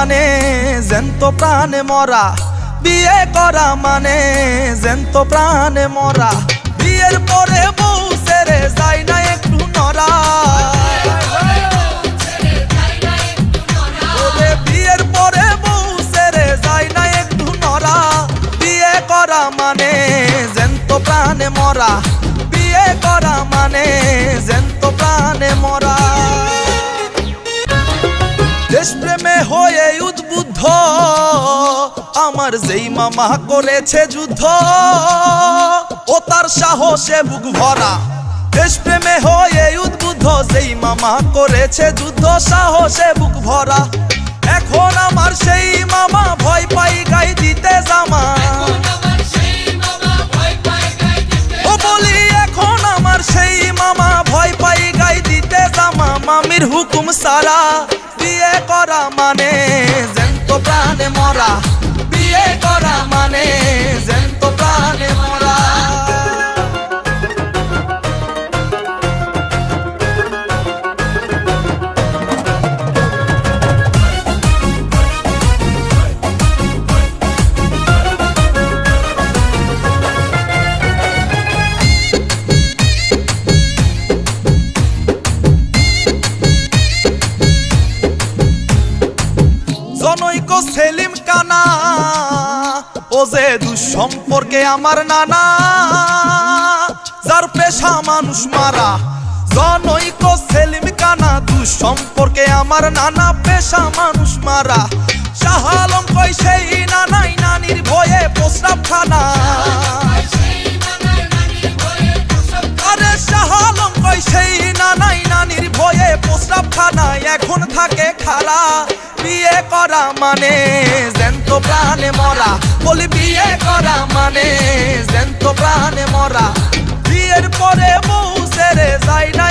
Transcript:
মানে জ্যান্ত প্রাণে মরা, বিয়ে করা মানে জ্যান্ত প্রাণে মরা। বিয়ের পরে বউ ছেড়ে যায় না একটু নড়া, বিয়ের পরে বউ ছেড়ে যায় না একটু নড়া। বিয়ে করা মানে জ্যান্ত প্রাণে মরা, বিয়ে করা মানে জ্যান্ত প্রাণে মরা। দেশপ্রেমে হয়ে উদ্বুদ্ধ আমার যেই মামা করেছে যুদ্ধ, ও তার সাহসে বুক ভরা। দেশপ্রেমে হয়ে উদ্বুদ্ধ যেই মামা করেছে যুদ্ধ, সাহসে বুক ভরা। এখন আমার সেই মামা ভয় পাই গায়ে দিতে জামা, ও বলি এখন আমার সেই মামা ভয় পাই গায়ে দিতে জামা। মামির হুকুম সারা বিয়ে করা মানে জ্যান্ত প্রাণে মরা, বিয়ে করা মানে জ্যান্ত প্রাণে মরা। জনৈক সেলিম কানা ও যে দুঃসম্পর্কে আমার নানা, যার পেশা মানুষ মারা। জনৈক সেলিম কানা দুঃসম্পর্কে আমার নানা, পেশা মানুষ মারা। শাহ আলম কই সেই নানাই নানির ভয়ে প্রস্রাব খানা, আরে শাহ আলম কই সেই নানাই নানির ভয়ে প্রস্রাব খানা। এখন থাকে খারা, বিয়ে করা মানে জ্যান্ত প্রাণে মরা, বলি বিয়ে করা মানে জ্যান্ত প্রাণে মরা। বিয়ের পরে বউ ছেড়ে যায় না